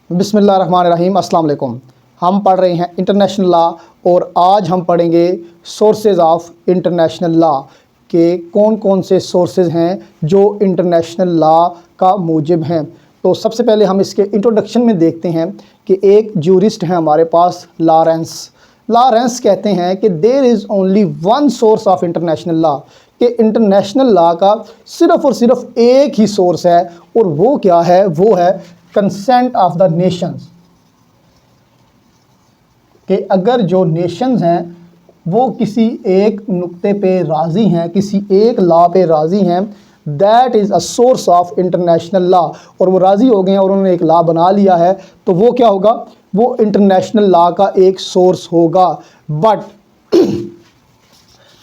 बिस्मिल्लाहिर्रहमानिर्रहीम, अस्सलाम वालेकुम। हम पढ़ रहे हैं इंटरनेशनल लॉ और आज हम पढ़ेंगे सोर्सेज ऑफ इंटरनेशनल लॉ के कौन कौन से सोर्सेज हैं जो इंटरनेशनल लॉ का मूजिब हैं। तो सबसे पहले हम इसके इंट्रोडक्शन में देखते हैं कि एक ज्यूरिस्ट है हमारे पास, लॉरेंस कहते हैं कि there is only one source of international law, कि इंटरनेशनल लॉ का सिर्फ़ और सिर्फ एक ही सोर्स है और वो क्या है, वो है कंसेंट ऑफ द नेशंस। कि अगर जो नेशंस हैं वो किसी एक नुक्ते पे राज़ी हैं, किसी एक लॉ पे राज़ी हैं, that is a source of international law, और वो राज़ी हो गए हैं और उन्होंने एक लॉ बना लिया है, तो वो क्या होगा, वो इंटरनेशनल लॉ का एक सोर्स होगा। बट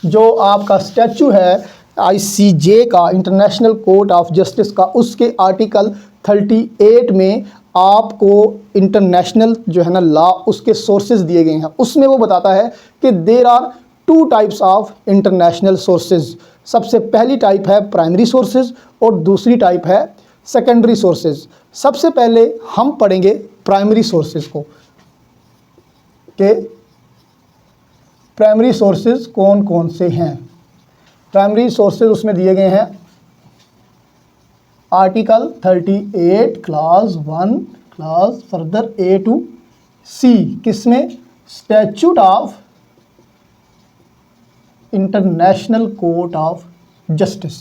जो आपका स्टैचू है ICJ का, इंटरनेशनल कोर्ट ऑफ जस्टिस का, उसके आर्टिकल 38 में आपको इंटरनेशनल जो है ना लॉ, उसके सोर्सेज दिए गए हैं। उसमें वो बताता है कि there are two types of international sources. सबसे पहली टाइप है प्राइमरी सोर्सेज और दूसरी टाइप है सेकेंडरी सोर्सेज। सबसे पहले हम पढ़ेंगे प्राइमरी सोर्सेज को, कि प्राइमरी सोर्सेज कौन कौन से हैं। प्राइमरी सोर्सेज उसमें दिए गए हैं article 38 class 1 class further A to C, किसमें, statute of international court of justice.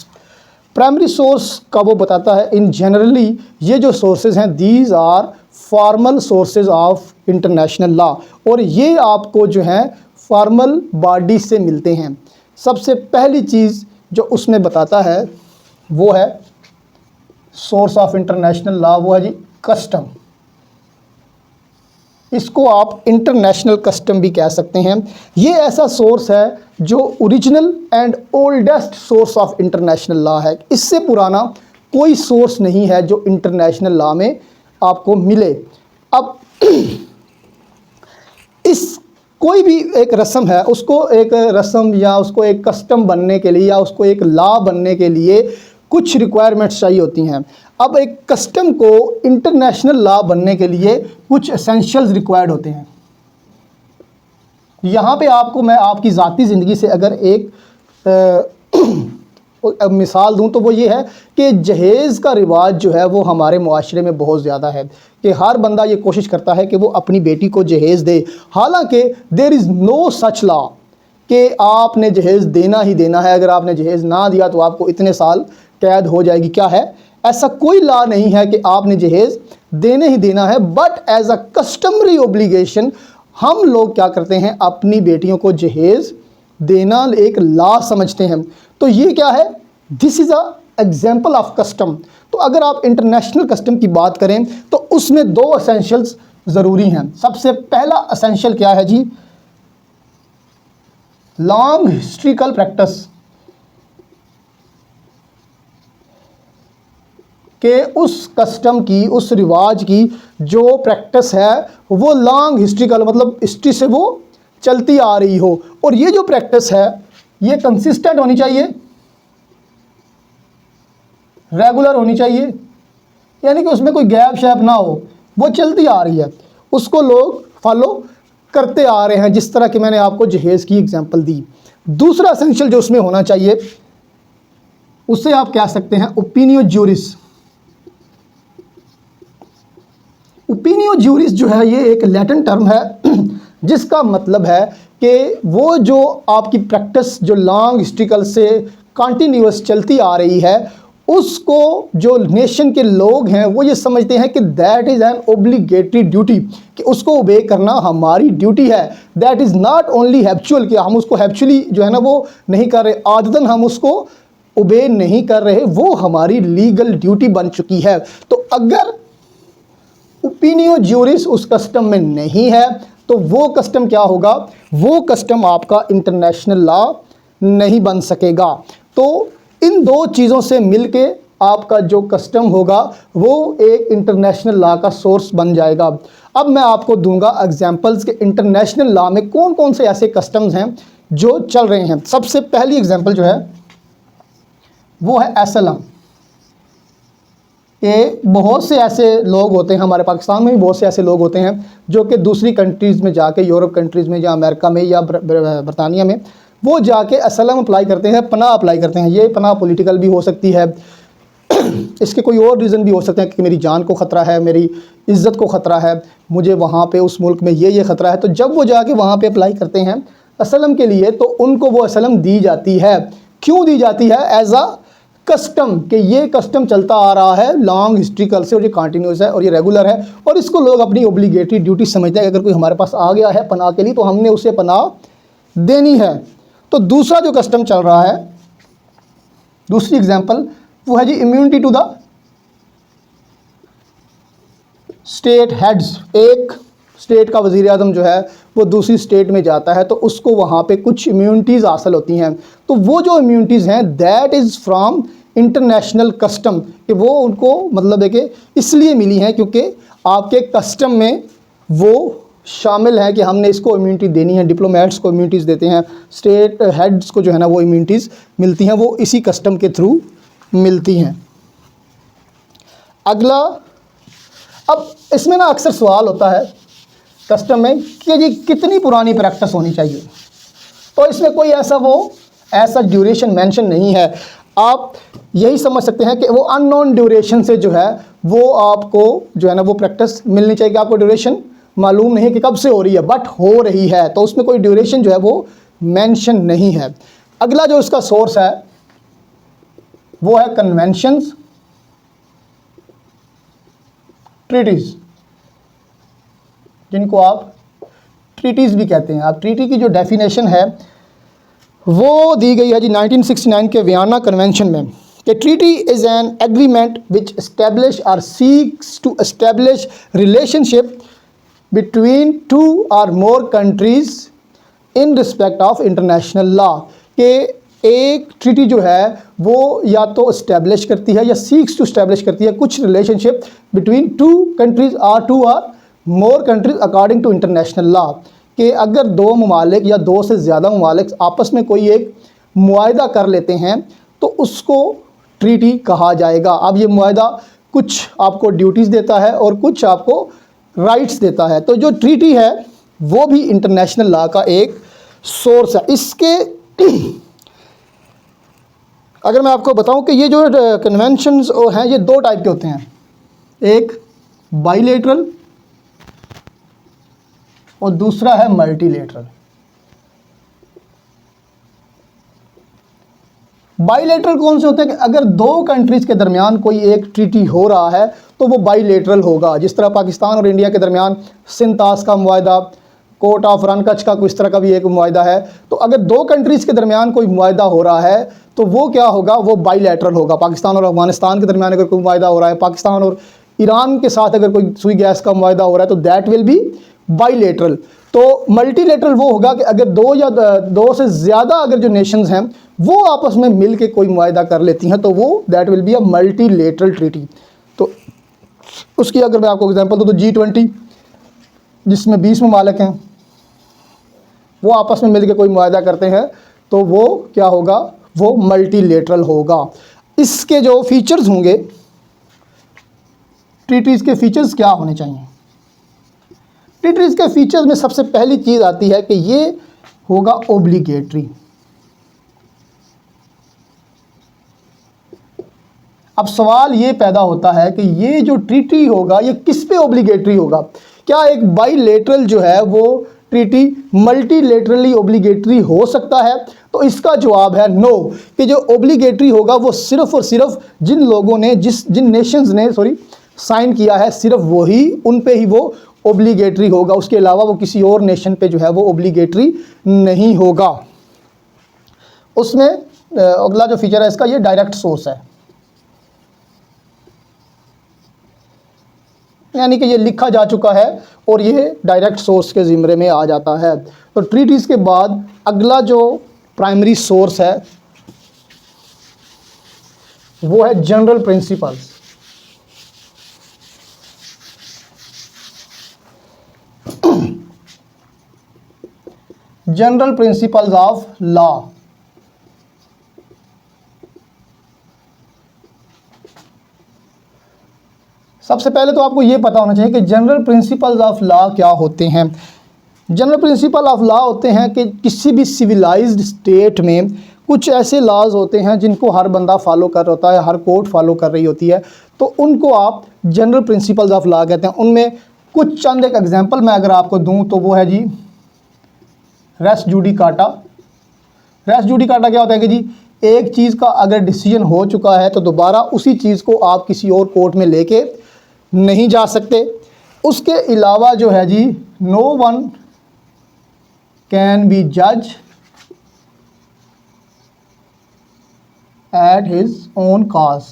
Primary source का वो बताता है इन जनरली ये जो सोर्सेज हैं, these are formal sources of international law, और ये आपको जो है फॉर्मल बॉडी से मिलते हैं। सबसे पहली चीज़ जो उसमें बताता है वो है सोर्स ऑफ इंटरनेशनल लॉ, वो है जी कस्टम। इसको आप इंटरनेशनल कस्टम भी कह सकते हैं। ये ऐसा सोर्स है जो original and oldest source of international law है। इससे पुराना कोई सोर्स नहीं है जो इंटरनेशनल लॉ में आपको मिले। अब इस कोई भी एक रस्म है, उसको एक रस्म या उसको एक कस्टम बनने के लिए या उसको एक लॉ बनने के लिए कुछ रिक्वायरमेंट्स चाहिए होती हैं। अब एक कस्टम को इंटरनेशनल लॉ बनने के लिए कुछ एसेंशियल्स रिक्वायर्ड होते हैं। यहाँ पे आपको मैं आपकी ज़ाती ज़िंदगी से अगर एक मिसाल दूँ तो वो ये है कि जहेज़ का रिवाज जो है वो हमारे मुआशरे में बहुत ज़्यादा है, कि हर बंदा ये कोशिश करता है कि वो अपनी बेटी को जहेज़ दे। हालांकि there is no such law कि आपने जहेज़ देना ही देना है, अगर आपने जहेज़ ना दिया तो आपको इतने साल कैद हो जाएगी। क्या है, ऐसा कोई लॉ नहीं है कि आपने जहेज़ देने ही देना है। But as a customary obligation हम लोग क्या करते हैं, अपनी बेटियों को जहेज़ देना एक लॉ समझते हैं। तो ये क्या है, this is a example of custom. तो अगर आप इंटरनेशनल कस्टम की बात करें तो उसमें दो एसेंशियल्स ज़रूरी हैं। सबसे पहला एसेंशियल क्या है जी, लॉन्ग हिस्ट्रिकल प्रैक्टिस, कि उस कस्टम की, उस रिवाज की जो प्रैक्टिस है वो लॉन्ग हिस्ट्रिकल, मतलब हिस्ट्री से वो चलती आ रही हो, और ये जो प्रैक्टिस है ये कंसिस्टेंट होनी चाहिए, रेगुलर होनी चाहिए, यानी कि उसमें कोई गैप शैप ना हो, वो चलती आ रही है, उसको लोग फॉलो करते आ रहे हैं, जिस तरह कि मैंने आपको जहेज़ की एग्जांपल दी। दूसरा एसेंशियल जो उसमें होना चाहिए उसे आप कह सकते हैं ओपिनियो ज्यूरिस। ओपिनियो ज्यूरिस जो है ये एक लैटिन टर्म है जिसका मतलब है कि वो जो आपकी प्रैक्टिस जो लॉन्ग हिस्ट्रिकल से कंटिन्यूअस चलती आ रही है, उसको जो नेशन के लोग हैं वो ये समझते हैं कि that is an obligatory duty, कि उसको ओबे करना हमारी ड्यूटी है। That is not only habitual, कि हम उसको हैप्चुअली जो है ना वो नहीं कर रहे, आदतन हम उसको ओबे नहीं कर रहे, वो हमारी लीगल ड्यूटी बन चुकी है। तो अगर ओपिनियो ज्यूरिस उस कस्टम में नहीं है तो वो कस्टम क्या होगा, वो कस्टम आपका इंटरनेशनल लॉ नहीं बन सकेगा। तो इन दो चीज़ों से मिलके आपका जो कस्टम होगा वो एक इंटरनेशनल लॉ का सोर्स बन जाएगा। अब मैं आपको दूंगा एग्जांपल्स के इंटरनेशनल लॉ में कौन कौन से ऐसे कस्टम्स हैं जो चल रहे हैं। सबसे पहली एग्जांपल जो है वो है एसएलएम। ये बहुत से ऐसे लोग होते हैं, हमारे पाकिस्तान में भी बहुत से ऐसे लोग होते हैं जो कि दूसरी कंट्रीज़ में जाके, यूरोप कंट्रीज़ में या अमेरिका में या बरतानिया में, वो जाके असलम अप्लाई करते हैं, पनाह अप्लाई करते हैं। ये पनाह पॉलिटिकल भी हो सकती है, इसके कोई और रीज़न भी हो सकते हैं कि मेरी जान को ख़तरा है, मेरी इज़्ज़त को ख़तरा है, मुझे वहाँ पे उस मुल्क में ये ख़तरा है। तो जब वो जाके वहाँ पे अप्लाई करते हैं असलम के लिए, तो उनको वो असलम दी जाती है। क्यों दी जाती है? एज अ कस्टम, कि ये कस्टम चलता आ रहा है लॉन्ग हिस्ट्रिकल से, और ये कंटिन्यूस है और ये रेगुलर है, और इसको लोग अपनी ओब्लिगेटरी ड्यूटी समझते हैं। अगर कोई हमारे पास आ गया है पनाह के लिए तो हमने उसे पनाह देनी है। तो दूसरा जो कस्टम चल रहा है, दूसरी एग्जाम्पल, वो है जी immunity to the state heads. एक स्टेट का वज़ीर आज़म जो है वो दूसरी स्टेट में जाता है तो उसको वहाँ पे कुछ इम्यूनिटीज़ हासिल होती हैं। तो वो जो इम्यूनिटीज़ हैं that is from international custom, कि वो उनको मतलब है कि इसलिए मिली हैं क्योंकि आपके कस्टम में वो शामिल है कि हमने इसको इम्यूनिटी देनी है। डिप्लोमेट्स को इम्यूनिटीज़ देते हैं, स्टेट हेड्स को जो है ना वो इम्यूनिटीज़ मिलती हैं, वो इसी कस्टम के थ्रू मिलती हैं। अगला, अब इसमें ना अक्सर सवाल होता है कस्टम में कि जी कितनी पुरानी प्रैक्टिस होनी चाहिए। तो इसमें कोई ऐसा ड्यूरेशन मेंशन नहीं है। आप यही समझ सकते हैं कि वो अननोन ड्यूरेशन से जो है वो आपको जो है ना वो प्रैक्टिस मिलनी चाहिए। आपको ड्यूरेशन मालूम नहीं है कि कब से हो रही है, बट हो रही है, तो उसमें कोई ड्यूरेशन जो है वो मेंशन नहीं है। अगला जो इसका सोर्स है वो है कन्वेंशंस, ट्रीटीज़, जिनको आप ट्रीटीज़ भी कहते हैं। आप ट्रीटी की जो डेफिनेशन है वो दी गई है जी 1969 के वियना कन्वेंशन में, कि treaty is an agreement which establish or seeks to establish relationship between two or more countries in respect of international law. के एक ट्रीटी जो है वो या तो इस्टेब्लिश करती है या सीक्स टू इस्टेब्लिश करती है कुछ relationship between two countries or two or more countries according to international law, कि अगर दो ममालिक या दो से ज़्यादा ममालिक आपस में कोई एक मुआहदा कर लेते हैं तो उसको ट्रीटी कहा जाएगा। अब ये मुआहदा कुछ आपको ड्यूटीज़ देता है और कुछ आपको राइट्स देता है। तो जो ट्रीटी है वो भी इंटरनेशनल लॉ का एक सोर्स है। इसके अगर मैं आपको बताऊं कि ये जो कन्वेंशंस हैं ये दो टाइप के होते हैं, एक बाइलेटरल और दूसरा है मल्टीलेटरल। बाइलेटरल कौन से होते हैं? कि अगर दो कंट्रीज़ के दरमियान कोई एक ट्रीटी हो रहा है तो वो बाइलेटरल होगा। जिस तरह पाकिस्तान और इंडिया के दरमियान सिंतास का मुआहदा, कोर्ट ऑफ रनकच का इस तरह का भी एक मुआहदा है। तो अगर दो कंट्रीज़ के दरमियान कोई मुआहदा हो रहा है तो वो क्या होगा? वो बाइलेटरल होगा। पाकिस्तान और अफगानिस्तान के दरमियान अगर कोई मुआहदा हो रहा है, पाकिस्तान और ईरान के साथ अगर कोई सुई गैस का मुआहदा हो रहा है तो दैट विल बी बाइलेटरल। तो मल्टीलेटरल वो होगा कि अगर दो से ज़्यादा अगर जो नेशंस हैं वो आपस में मिल के कोई मुआहदा कर लेती हैं तो वो that will be a multilateral treaty. तो उसकी अगर मैं आपको एग्जांपल दूँ तो G20 जिसमें 20 ममालिक हैं वो आपस में मिल के कोई मुआहदा करते हैं तो वो क्या होगा? वो मल्टीलेटरल होगा। इसके जो फीचर्स होंगे, ट्रीटीज़ के फीचर्स क्या होने चाहिए? ट्रीटीज़ के फीचर्स में सबसे पहली चीज़ आती है कि ये होगा ओब्लिगेटरी। अब सवाल ये पैदा होता है कि ये जो ट्रीटी होगा ये किस पे ओब्लिगेटरी होगा? क्या एक बाइलेटरल जो है वो ट्रीटी मल्टीलेटरली ओब्लिगेटरी हो सकता है? तो इसका जवाब है नो, कि जो ओब्लिगेटरी होगा वो सिर्फ और सिर्फ जिन लोगों ने जिन नेशंस ने साइन किया है सिर्फ वही, उन पे ही वो ओब्लिगेटरी होगा। उसके अलावा वो किसी और नेशन पे जो है वो ओब्लिगेटरी नहीं होगा। उसमें अगला जो फीचर है इसका, ये डायरेक्ट सोर्स है, यानी कि ये लिखा जा चुका है और ये डायरेक्ट सोर्स के ज़िम्मे में आ जाता है। तो ट्रीटीज़ के बाद अगला जो प्राइमरी सोर्स है वो है general principles. General principles of law. सबसे पहले तो आपको ये पता होना चाहिए कि जनरल प्रिंसिपल्स ऑफ लॉ क्या होते हैं। जनरल प्रिंसिपल ऑफ लॉ होते हैं कि किसी भी सिविलाइज्ड स्टेट में कुछ ऐसे लॉज होते हैं जिनको हर बंदा फॉलो कर रहा होता है, हर कोर्ट फॉलो कर रही होती है, तो उनको आप जनरल प्रिंसिपल्स ऑफ लॉ कहते हैं। उनमें कुछ चंद एक एग्जांपल मैं अगर आपको दूं तो वो है जी रेस जुडिकाटा। रेस जुडिकाटा क्या होता है कि जी एक चीज़ का अगर डिसीजन हो चुका है तो दोबारा उसी चीज़ को आप किसी और कोर्ट में लेके नहीं जा सकते। उसके अलावा जो है जी नो वन कैन बी जज एट हिज ओन काज,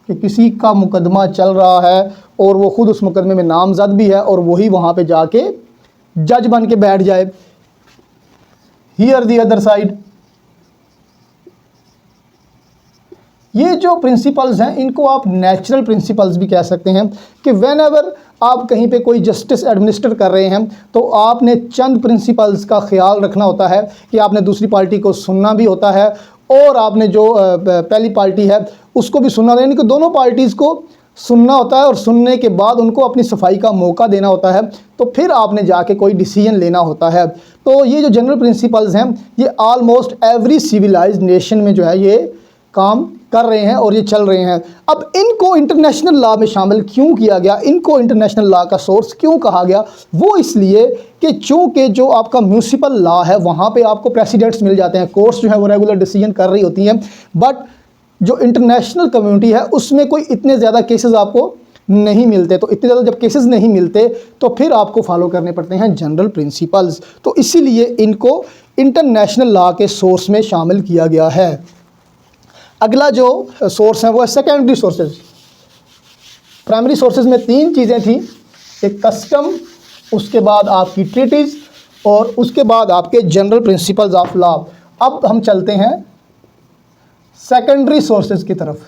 कि किसी का मुकदमा चल रहा है और वो खुद उस मुकदमे में नामजद भी है और वही वहाँ पे जाके जज बन के बैठ जाए। Here the other side. ये जो प्रिंसिपल्स हैं इनको आप नेचुरल प्रिंसिपल्स भी कह सकते हैं कि व्हेन एवर आप कहीं पे कोई जस्टिस एडमिनिस्टर कर रहे हैं तो आपने चंद प्रिंसिपल्स का ख्याल रखना होता है कि आपने दूसरी पार्टी को सुनना भी होता है और आपने जो पहली पार्टी है उसको भी सुनना, यानी कि दोनों पार्टीज़ को सुनना होता है और सुनने के बाद उनको अपनी सफाई का मौका देना होता है, तो फिर आपने जाके कोई डिसीजन लेना होता है। तो ये जो जनरल प्रिंसिपल्स हैं ये ऑलमोस्ट एवरी सिविलाइज्ड नेशन में जो है ये काम कर रहे हैं और ये चल रहे हैं। अब इनको इंटरनेशनल लॉ में शामिल क्यों किया गया, इनको इंटरनेशनल लॉ का सोर्स क्यों कहा गया, वो इसलिए कि चूँकि जो आपका म्यूनिसिपल लॉ है वहाँ पे आपको प्रेसिडेंट्स मिल जाते हैं, कोर्ट्स जो है वो रेगुलर डिसीजन कर रही होती हैं, बट जो इंटरनेशनल कम्युनिटी है उसमें कोई इतने ज़्यादा केसेस आपको नहीं मिलते। तो इतने ज़्यादा जब केसेस नहीं मिलते तो फिर आपको फॉलो करने पड़ते हैं जनरल प्रिंसिपल्स, तो इसीलिए इनको इंटरनेशनल लॉ के सोर्स में शामिल किया गया है। अगला जो सोर्स है वो है सेकेंडरी सोर्सेज। प्राइमरी सोर्सेज में तीन चीज़ें थी, एक कस्टम, उसके बाद आपकी ट्रीटीज और उसके बाद आपके जनरल प्रिंसिपल्स ऑफ लॉ। अब हम चलते हैं सेकेंडरी सोर्सेज की तरफ।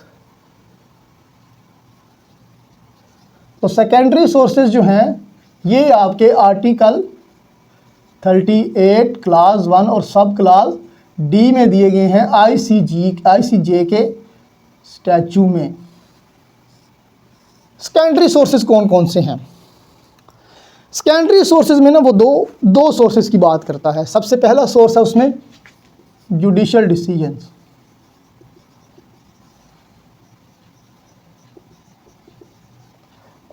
तो सेकेंडरी सोर्सेज जो हैं ये आपके आर्टिकल 38 क्लास 1 और सब क्लास डी में दिए गए हैं आईसीजे के स्टैचू में। सेकेंडरी सोर्सेज कौन कौन से हैं? सेकेंडरी सोर्सेज में ना वो दो सोर्सेज की बात करता है। सबसे पहला सोर्स है उसमें जुडिशियल डिसीजंस,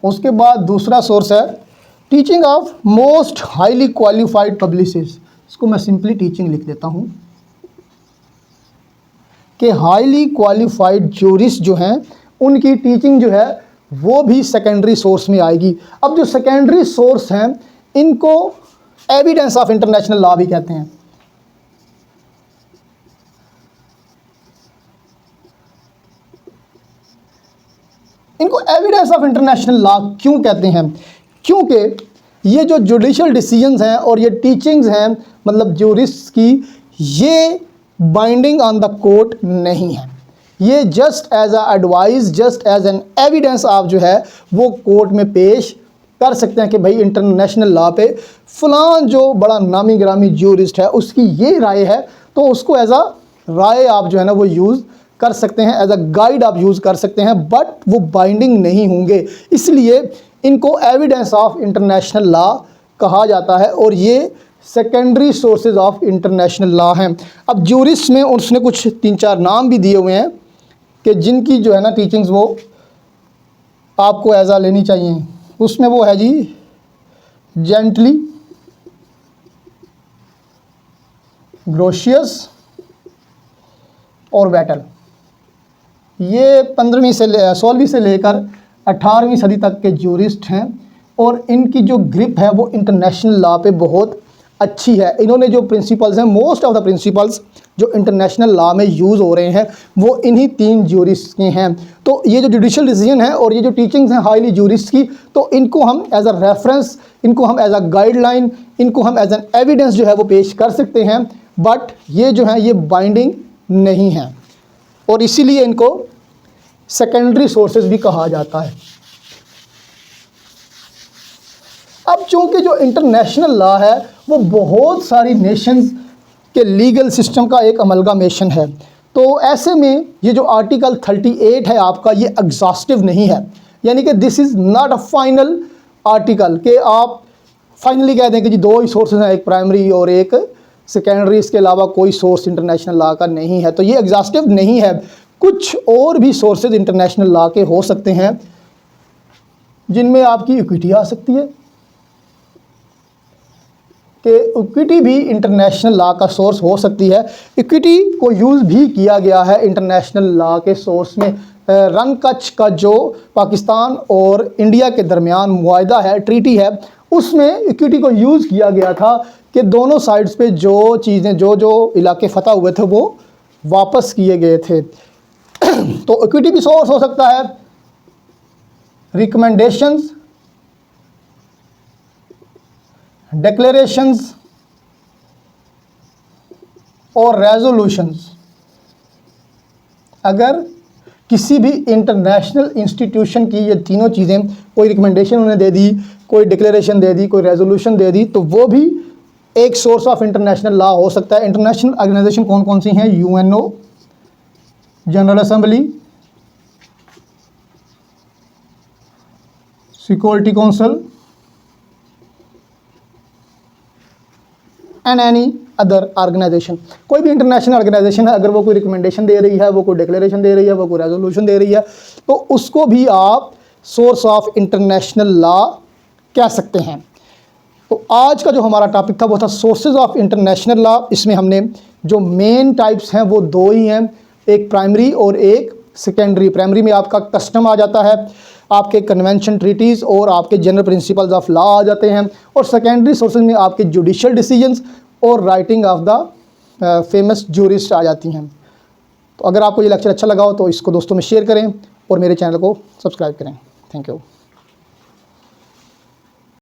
उसके बाद दूसरा सोर्स है teaching of most highly qualified publicist. इसको मैं सिंपली टीचिंग लिख देता हूँ कि हाईली क्वालिफाइड ज्यूरिस्ट जो हैं उनकी टीचिंग जो है वो भी सेकेंडरी सोर्स में आएगी। अब जो सेकेंडरी सोर्स हैं इनको एविडेंस ऑफ इंटरनेशनल लॉ भी कहते हैं। इनको एविडेंस ऑफ इंटरनेशनल लॉ क्यों कहते हैं? क्योंकि ये जो जुडिशियल डिसीजंस हैं और ये टीचिंग्स हैं मतलब ज्यूरिस्ट्स की, ये बाइंडिंग ऑन द कोर्ट नहीं है, ये just as a advice, just as an evidence आप जो है वो कोर्ट में पेश कर सकते हैं कि भाई इंटरनेशनल लॉ पे फलां जो बड़ा नामी ग्रामी ज्यूरिस्ट है उसकी ये राय है, तो उसको एज अ राय आप जो है ना वो यूज़ कर सकते हैं, एज अ गाइड आप यूज़ कर सकते हैं, बट वो बाइंडिंग नहीं होंगे। इसलिए इनको एविडेंस ऑफ इंटरनेशनल लॉ कहा जाता है और ये secondary sources of international law हैं। अब ज्यूरिस्ट में उसने कुछ 3-4 नाम भी दिए हुए हैं कि जिनकी जो है ना टीचिंग्स वो आपको एज आ लेनी चाहिए। उसमें वो है जी जेंटली, ग्रोशियस और वेटल। ये 16वीं से लेकर 18वीं सदी तक के ज्यूरिस्ट हैं और इनकी जो ग्रिप है वो इंटरनेशनल लॉ पे बहुत अच्छी है। इन्होंने जो प्रिंसिपल्स हैं, मोस्ट ऑफ द प्रिंसिपल्स जो इंटरनेशनल लॉ में यूज़ हो रहे हैं वो इन्हीं 3 ज्यूरिस्ट के हैं। तो ये जो जुडिशियल डिसीजन है और ये जो टीचिंग्स हैं हाईली ज्यूरिस्ट की, तो इनको हम एज अ रेफरेंस, इनको हम एज अ गाइडलाइन, इनको हम एज एन एविडेंस जो है वो पेश कर सकते हैं, बट ये जो है ये बाइंडिंग नहीं है और इसीलिए इनको सेकेंडरी सोर्सेज भी कहा जाता है। अब चूंकि जो इंटरनेशनल लॉ है वो बहुत सारी नेशंस के लीगल सिस्टम का एक अमलगामेशन है, तो ऐसे में ये जो आर्टिकल 38 है आपका, ये एग्जॉस्टिव नहीं है, यानी कि this is not a final article कि आप फाइनली कह दें कि जी दो ही सोर्सेज हैं, एक प्राइमरी और एक सेकेंडरी, इसके अलावा कोई सोर्स इंटरनेशनल लॉ का नहीं है। तो ये एग्जॉस्टिव नहीं है, कुछ और भी सोर्सेज इंटरनेशनल लॉ के हो सकते हैं जिनमें आपकी इक्विटी आ सकती है, कि इक्विटी भी इंटरनेशनल लॉ का सोर्स हो सकती है। इक्विटी को यूज़ भी किया गया है इंटरनेशनल लॉ के सोर्स में। रन कच्छ का जो पाकिस्तान और इंडिया के दरमियान मुआहदा है, ट्रीटी है, उसमें इक्विटी को यूज़ किया गया था कि दोनों साइड्स पे जो चीज़ें, जो इलाके फतह हुए थे वो वापस किए गए थे। तो इक्विटी भी सोर्स हो सकता है। रिकमेंडेशंस, डिक्लेरेशंस और रेजोल्यूशंस, अगर किसी भी इंटरनेशनल इंस्टीट्यूशन की ये तीनों चीज़ें, कोई रिकमेंडेशन उन्हें दे दी, कोई डिक्लेरेशन दे दी, कोई रेजोल्यूशन दे दी, तो वो भी एक सोर्स ऑफ इंटरनेशनल लॉ हो सकता है। इंटरनेशनल ऑर्गेनाइजेशन कौन कौन सी हैं? UNO, general assembly, security council and any other organisation. कोई भी इंटरनेशनल ऑर्गेनाइजेशन है, अगर वो कोई रिकमेंडेशन दे रही है, वो कोई डिक्लेरेशन दे रही है, वो कोई रेजोल्यूशन दे रही है, तो उसको भी आप सोर्स ऑफ इंटरनेशनल लॉ कह सकते हैं। तो आज का जो हमारा टॉपिक था वो था सोर्सेज ऑफ इंटरनेशनल लॉ। इसमें हमने जो मेन टाइप्स हैं वो दो ही हैं, एक प्राइमरी और एक सेकेंडरी। प्राइमरी में आपका कस्टम आ जाता है, आपके कन्वेंशन, ट्रीटीज़ और आपके जनरल प्रिंसिपल्स ऑफ लॉ आ जाते हैं, और सेकेंडरी सोर्सेज में आपके जुडिशियल डिसीजंस और writing of the famous jurist आ जाती हैं। तो अगर आपको ये लेक्चर अच्छा लगा हो तो इसको दोस्तों में शेयर करें और मेरे चैनल को सब्सक्राइब करें। Thank you.